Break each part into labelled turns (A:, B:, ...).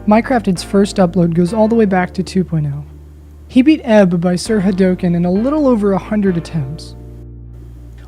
A: Mycrafted's first upload goes all the way back to 2.0. He beat Ebb by Sir Hadoken in a little over 100 attempts.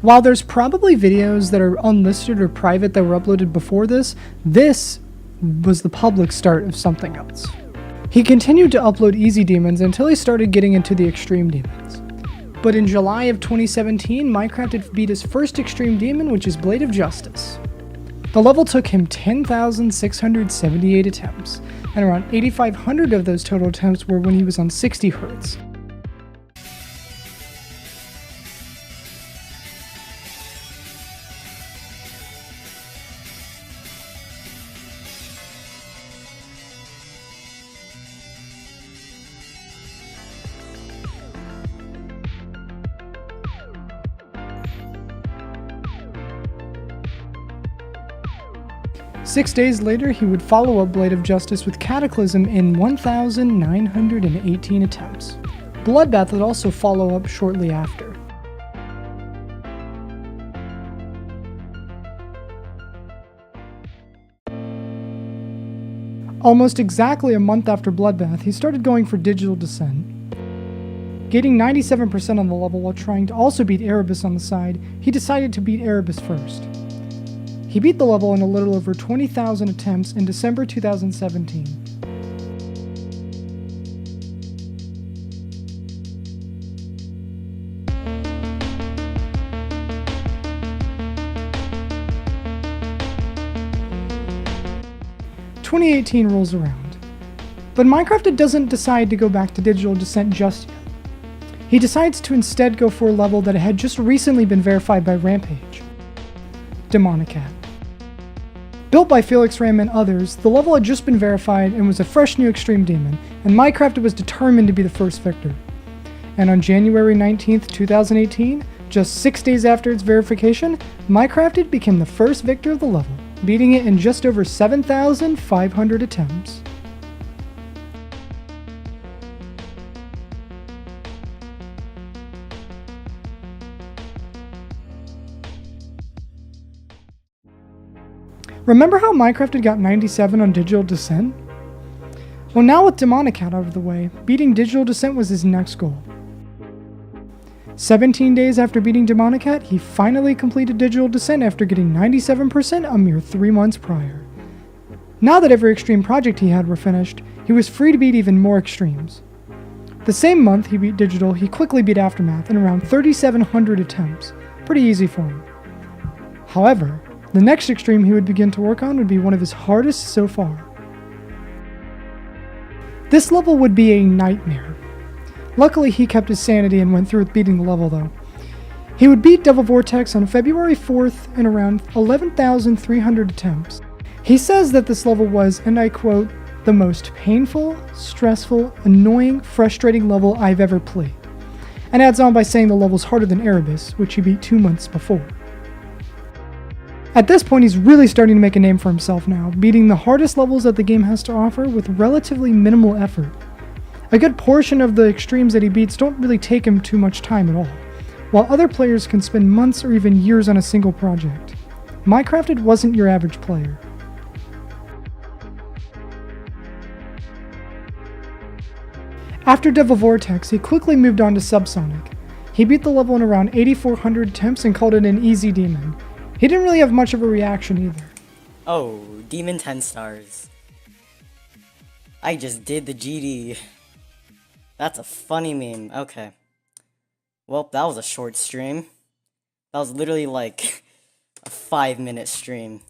A: While there's probably videos that are unlisted or private that were uploaded before this was the public start of something else. He continued to upload easy demons until he started getting into the extreme demons. But in July of 2017, Mycrafted beat his first extreme demon, which is Blade of Justice. The level took him 10,678 attempts, and around 8,500 of those total attempts were when he was on 60 Hz. Six days later, he would follow up Blade of Justice with Cataclysm in 1,918 attempts. Bloodbath would also follow up shortly after. Almost exactly a month after Bloodbath, he started going for Digital Descent. Getting 97% on the level while trying to also beat Erebus on the side, he decided to beat Erebus first. He beat the level in a little over 20,000 attempts in December 2017. "2018 rolls around, but Mycrafted doesn't decide to go back to Digital Descent just yet. He decides to instead go for a level that had just recently been verified by Rampage, Demonicat. Built by Felix Ram and others, the level had just been verified and was a fresh new extreme demon, and Mycrafted was determined to be the first victor. And on January 19th, 2018, just 6 days after its verification, Mycrafted became the first victor of the level, beating it in just over 7,500 attempts. Remember how Mycrafted got 97 on Digital Descent? Well, now with Demonicat out of the way, beating Digital Descent was his next goal. 17 days after beating Demonicat, he finally completed Digital Descent after getting 97% a mere 3 months prior. Now that every extreme project he had were finished, he was free to beat even more extremes. The same month he beat Digital, he quickly beat Aftermath in around 3,700 attempts. Pretty easy for him. However, the next extreme he would begin to work on would be one of his hardest so far. This level would be a nightmare. Luckily he kept his sanity and went through with beating the level though. He would beat Devil Vortex on February 4th in around 11,300 attempts. He says that this level was, and I quote, "the most painful, stressful, annoying, frustrating level I've ever played," and adds on by saying the level's harder than Erebus, which he beat 2 months before. At this point, he's really starting to make a name for himself now, beating the hardest levels that the game has to offer with relatively minimal effort. A good portion of the extremes that he beats don't really take him too much time at all, while other players can spend months or even years on a single project. Mycrafted wasn't your average player. After Devil Vortex, he quickly moved on to Subsonic. He beat the level in around 8,400 attempts and called it an easy demon. He didn't really have much of a reaction either.
B: Oh, Demon 10 stars. I just did the GD. That's a funny meme. Okay. Well, that was a short stream. That was literally like a 5-minute stream.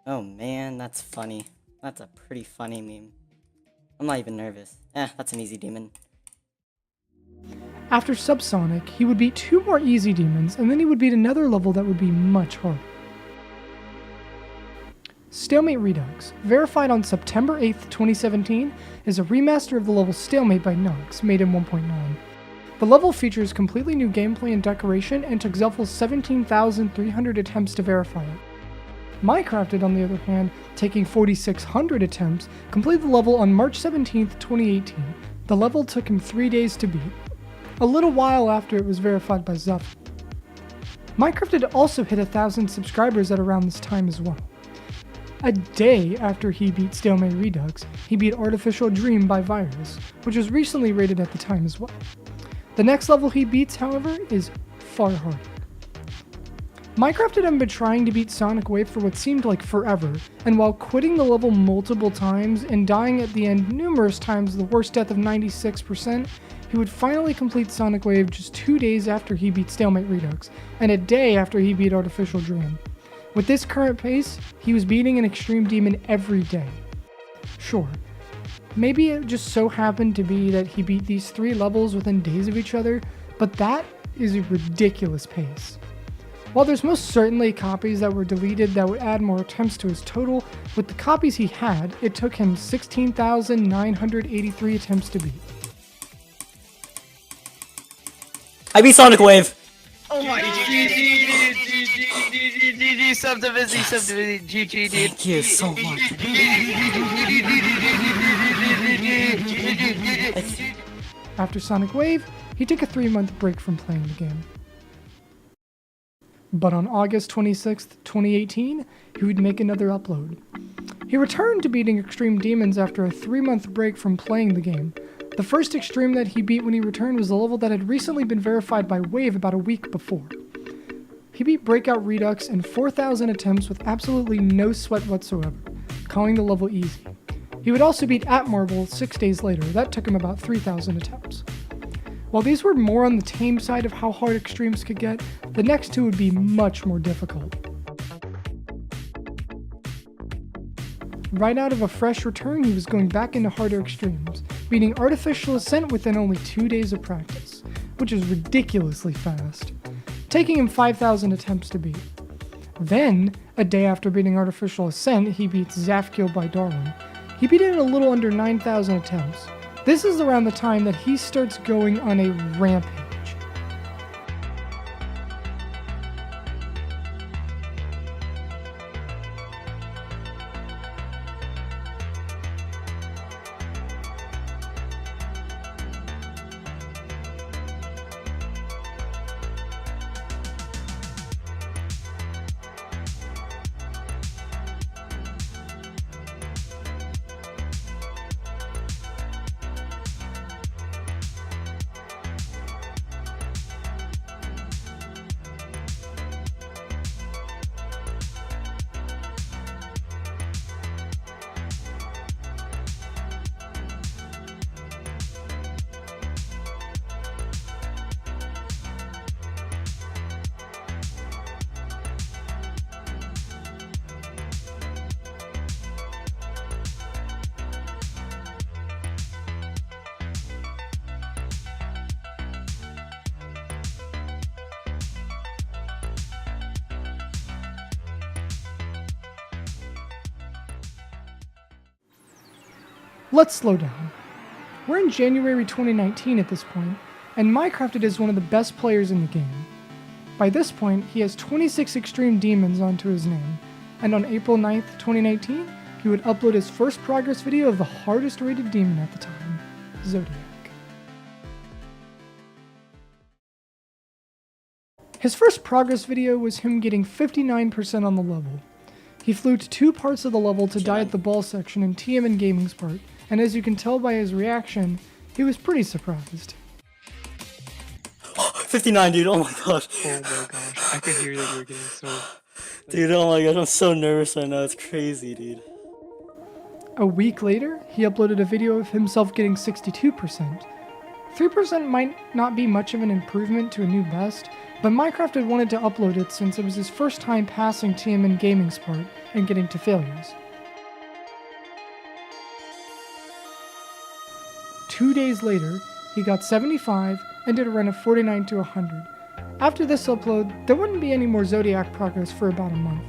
B: Oh man, that's funny. That's a pretty funny meme. I'm not even nervous. That's an easy demon.
A: After Subsonic, he would beat 2 more easy demons, and then he would beat another level that would be much harder. Stalemate Redux, verified on September 8th, 2017, is a remaster of the level Stalemate by Nux, made in 1.9. The level features completely new gameplay and decoration, and took Zelful's 17,300 attempts to verify it. Mycrafted, on the other hand, taking 4,600 attempts, completed the level on March 17th, 2018. The level took him 3 days to beat, a little while after it was verified by Zelful. Mycrafted also hit 1,000 subscribers at around this time as well. A day after he beat Stalemate Redux, he beat Artificial Dream by Virus, which was recently rated at the time as well. The next level he beats, however, is far harder. Mycrafted had been trying to beat Sonic Wave for what seemed like forever, and while quitting the level multiple times and dying at the end numerous times, the worst death of 96%, he would finally complete Sonic Wave just 2 days after he beat Stalemate Redux, and a day after he beat Artificial Dream. With this current pace, he was beating an Extreme Demon every day. Sure, maybe it just so happened to be that he beat these 3 levels within days of each other, but that is a ridiculous pace. While there's most certainly copies that were deleted that would add more attempts to his total, with the copies he had, it took him 16,983 attempts to beat.
B: I beat Sonic Wave!
C: Oh my GG, subdivision, GG,
B: Thank you so much.
A: After Sonic Wave, he took a 3-month break from playing the game. But on August 26, 2018, he would make another upload. He returned to beating Extreme Demons after a 3-month break from playing the game. The first Extreme that he beat when he returned was a level that had recently been verified by Wave about a week before. He beat Breakout Redux in 4,000 attempts with absolutely no sweat whatsoever, calling the level easy. He would also beat At Marble 6 days later. That took him about 3,000 attempts. While these were more on the tame side of how hard Extremes could get, the next 2 would be much more difficult. Right out of a fresh return, he was going back into harder Extremes, beating Artificial Ascent within only 2 days of practice, which is ridiculously fast, taking him 5,000 attempts to beat. Then, a day after beating Artificial Ascent, he beats Zafkiel by Darwin. He beat it in a little under 9,000 attempts. This is around the time that he starts going on a rampage. Let's slow down. We're in January 2019 at this point, and Mycrafted is one of the best players in the game. By this point, he has 26 Extreme Demons onto his name, and on April 9th, 2019, he would upload his first progress video of the hardest rated demon at the time, Zodiac. His first progress video was him getting 59% on the level. He flew to 2 parts of the level to die at the ball section in TMN Gaming's part, and as you can tell by his reaction, he was pretty surprised.
B: 59, dude, oh my gosh.
C: Oh my gosh, I could hear that you were getting so...
B: Dude, oh my gosh, I'm so nervous right now, it's crazy, dude.
A: A week later, he uploaded a video of himself getting 62%. 3% might not be much of an improvement to a new best, but Mycrafted wanted to upload it since it was his first time passing TMN Gaming's part and getting to failures. 2 days later, he got 75 and did a run of 49 to 100. After this upload, there wouldn't be any more Zodiac progress for about a month.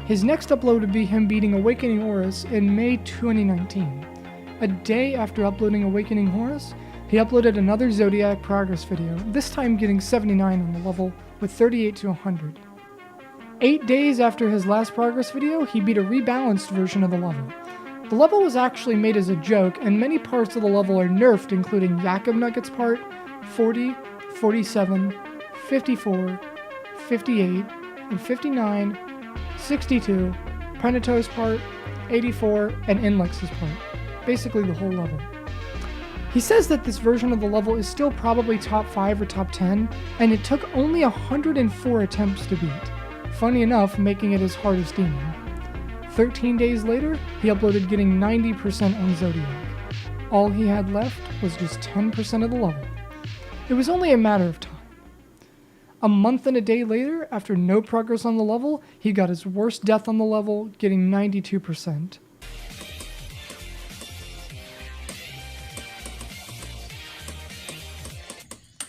A: His next upload would be him beating Awakening Horus in May 2019. A day after uploading Awakening Horus, he uploaded another Zodiac progress video, this time getting 79 on the level with 38 to 100. 8 days after his last progress video, he beat a rebalanced version of the level. The level was actually made as a joke, and many parts of the level are nerfed, including Yakum Nuggets part, 40, 47, 54, 58, and 59, 62, Prenato's part, 84, and Inlex's part. Basically the whole level. He says that this version of the level is still probably top 5 or top 10, and it took only 104 attempts to beat. Funny enough, making it his hardest demon. 13 days later, he uploaded getting 90% on Zodiac. All he had left was just 10% of the level. It was only a matter of time. A month and a day later, after no progress on the level, he got his worst death on the level, getting 92%.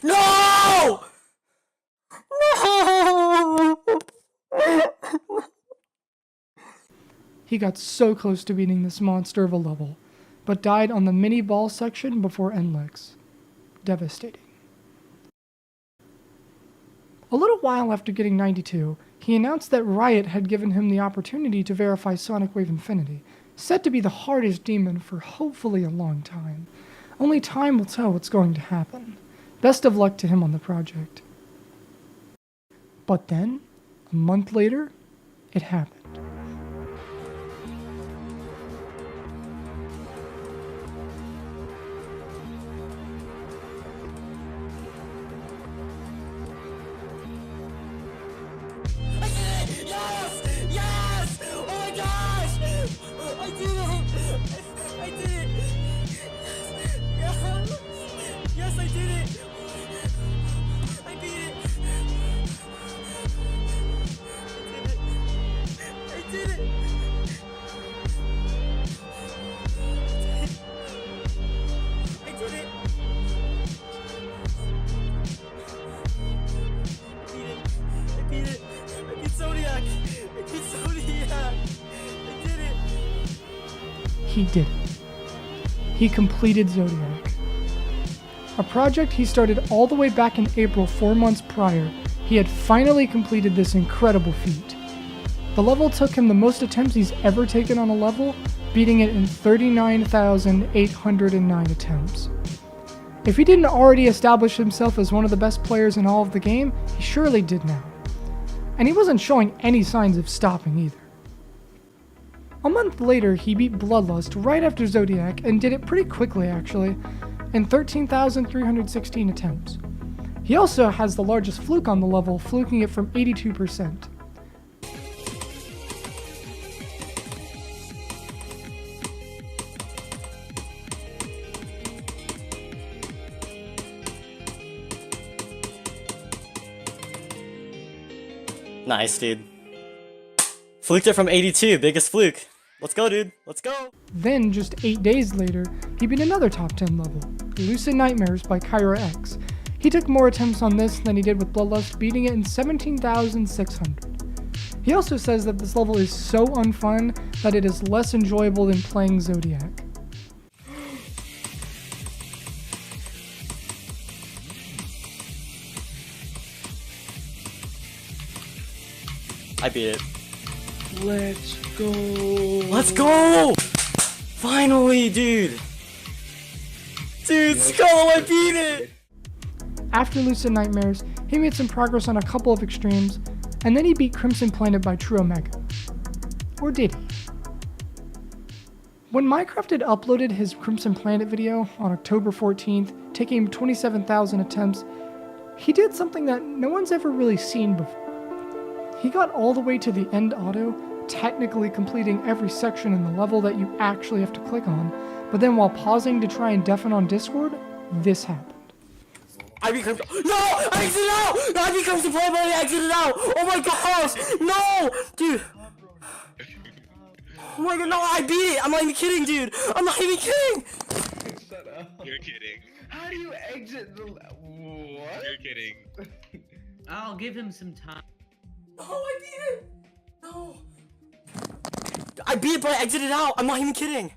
B: No! No!
A: He got so close to beating this monster of a level, but died on the mini ball section before Enlex. Devastating. A little while after getting 92, he announced that Riot had given him the opportunity to verify Sonic Wave Infinity, said to be the hardest demon for hopefully a long time. Only time will tell what's going to happen. Best of luck to him on the project. But then, a month later, it happened.
B: Yes! Yes! Oh my gosh! I did it! I did it! Yes! Yes, I did it! I beat it! I did it! I did it! I beat it! I beat Zodiac! I beat Zodiac! I did it!
A: He did it. He completed Zodiac. A project he started all the way back in April 4 months prior, he had finally completed this incredible feat. The level took him the most attempts he's ever taken on a level, beating it in 39,809 attempts. If he didn't already establish himself as one of the best players in all of the game, he surely did now. And he wasn't showing any signs of stopping either. A month later, he beat Bloodlust right after Zodiac and did it pretty quickly actually, in 13,316 attempts. He also has the largest fluke on the level, fluking it from 82%.
B: Nice, dude. Fluked it from 82, biggest fluke. Let's go, dude. Let's go.
A: Then, just 8 days later, he beat another top 10 level, Lucid Nightmares by Kyra X. He took more attempts on this than he did with Bloodlust, beating it in 17,600. He also says that this level is so unfun that it is less enjoyable than playing Zodiac.
B: I beat it.
C: Let's go.
B: Let's go! Finally, dude! Dude, Skull, I beat it!
A: After Lucid Nightmares, he made some progress on a couple of extremes, and then he beat Crimson Planet by True Omega. Or did he? When Mycrafted uploaded his Crimson Planet video on October 14th, taking him 27,000 attempts, he did something that no one's ever really seen before. He got all the way to the end auto, technically completing every section in the level that you actually have to click on, but then while pausing to try and deafen on Discord, this happened.
B: I become no! I exited out! I become the play, but I exited out! Oh my gosh! No! Dude! Oh my god, no, I beat it! I'm not even kidding, dude! I'm not even kidding!
C: Shut up.
D: You're kidding.
C: How do you exit the? What?
D: You're kidding.
E: I'll give him some time.
B: No, I beat it! No! I beat it, but I exited out! I'm not even kidding!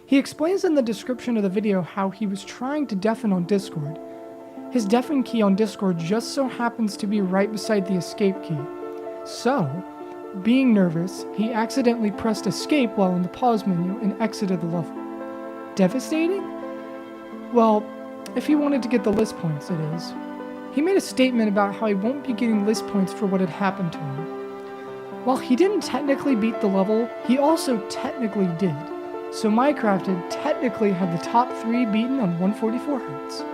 A: He explains in the description of the video how he was trying to deafen on Discord. His deafen key on Discord just so happens to be right beside the escape key. So, being nervous, he accidentally pressed escape while in the pause menu and exited the level. Devastating? Well, if he wanted to get the list points, it is. He made a statement about how he won't be getting list points for what had happened to him. While he didn't technically beat the level, he also technically did. So Mycrafted technically had the top 3 beaten on 144 Hz.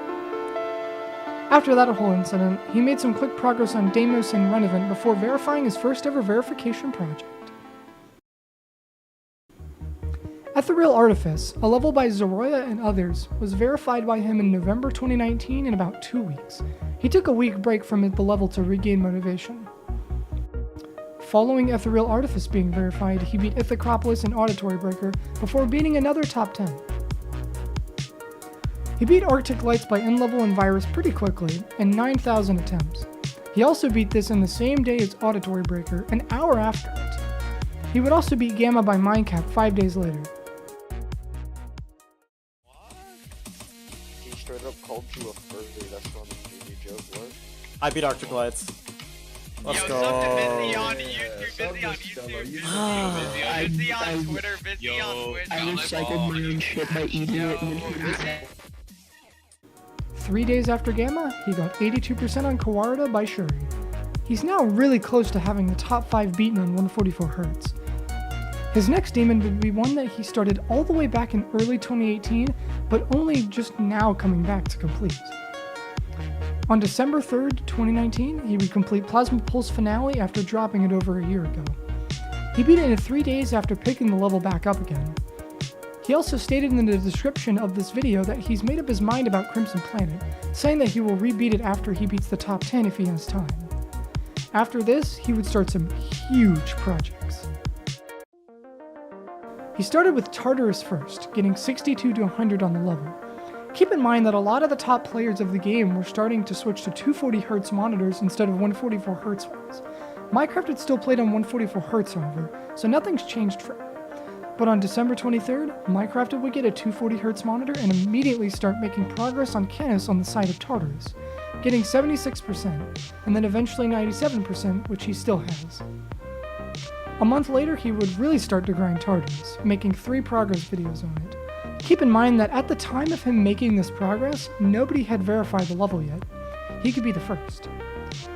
A: After that whole incident, he made some quick progress on Deimos and Renevent before verifying his first ever verification project. Ethereal Artifice, a level by Zoroya and others, was verified by him in November 2019 in about 2 weeks. He took a week break from the level to regain motivation. Following Ethereal Artifice being verified, he beat Ithacropolis and Auditory Breaker before beating another top 10. He beat Arctic Lights by N-Level and Virus pretty quickly, in 9,000 attempts. He also beat this in the same day as Auditory Breaker, an hour after it. He would also beat Gamma by Mindcap 5 days later.
D: He straight up called you a furry. That's not a GD joke. What?
B: I beat Arctic Lights. Let's go.
F: Busy on YouTube, busy on YouTube, busy on Twitter, busy on Twitch.
C: I recycled my own shit by eating it and then
A: 3 days after Gamma, he got 82% on Kawarda by Shuri. He's now really close to having the top 5 beaten on 144 Hz. His next demon would be one that he started all the way back in early 2018, but only just now coming back to complete. On December 3rd, 2019, he would complete Plasma Pulse Finale after dropping it over a year ago. He beat it in 3 days after picking the level back up again. He also stated in the description of this video that he's made up his mind about Crimson Planet, saying that he will rebeat it after he beats the top 10 if he has time. After this, he would start some huge projects. He started with Tartarus first, getting 62 to 100 on the level. Keep in mind that a lot of the top players of the game were starting to switch to 240Hz monitors instead of 144Hz ones. Mycrafted still played on 144Hz however, so nothing's changed for him. But on December 23rd, Mycrafted would get a 240Hz monitor and immediately start making progress on Canis on the side of Tartarus, getting 76%, and then eventually 97%, which he still has. A month later, he would really start to grind Tartarus, making 3 progress videos on it. Keep in mind that at the time of him making this progress, nobody had verified the level yet. He could be the first.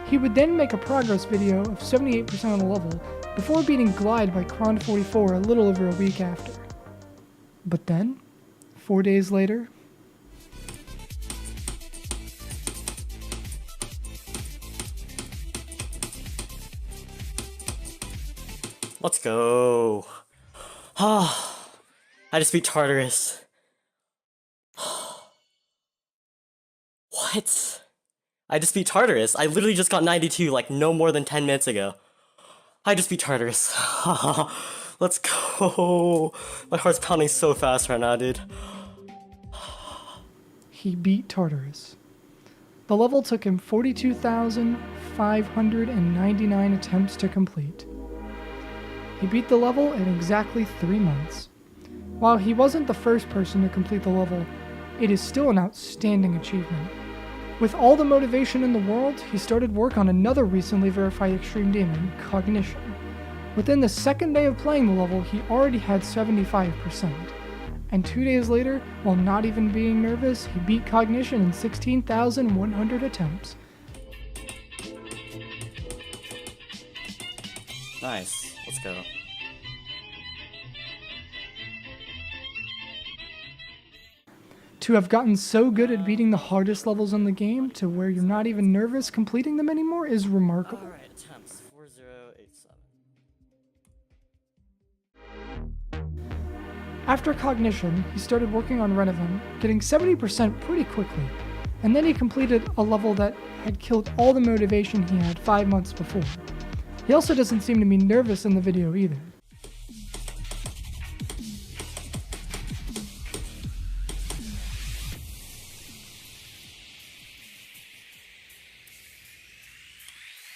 A: He would then make a progress video of 78% on the level, before beating Glide by Cron44 a little over a week after. But then, 4 days later,
B: Let's go. I just beat Tartarus. What? I just beat Tartarus. I literally just got 92 like no more than 10 minutes ago. I just beat Tartarus. Let's go. My heart's pounding so fast right now, dude.
A: he beat Tartarus. The level took him 42,599 attempts to complete. He beat the level in exactly 3 months. While he wasn't the first person to complete the level, it is still an outstanding achievement. With all the motivation in the world, he started work on another recently verified extreme demon, Cognition. Within the second day of playing the level, he already had 75%. And 2 days later, while not even being nervous, he beat Cognition in 16,100 attempts.
B: Nice. Let's go.
A: To have gotten so good at beating the hardest levels in the game to where you're not even nervous completing them anymore is remarkable.
B: Alright, attempts 4087.
A: After Cognition, he started working on Renevent, getting 70% pretty quickly, and then he completed a level that had killed all the motivation he had 5 months before. He also doesn't seem to be nervous in the video either.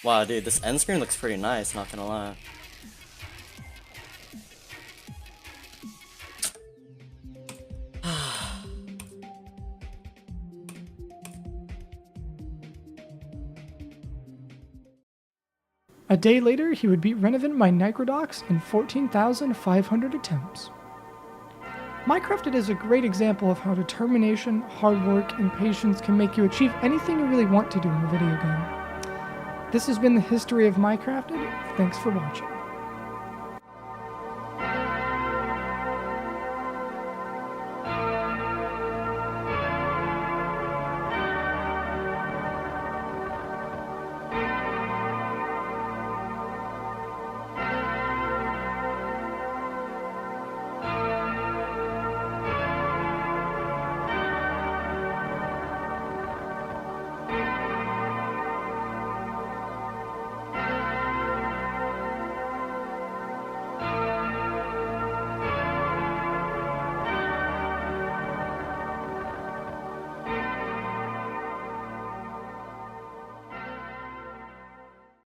B: Wow, dude, this end screen looks pretty nice, not gonna lie.
A: A day later, he would beat Renevent by Nicrodox in 14,500 attempts. Mycrafted is a great example of how determination, hard work, and patience can make you achieve anything you really want to do in a video game. This has been the History of Mycrafted. Thanks for watching.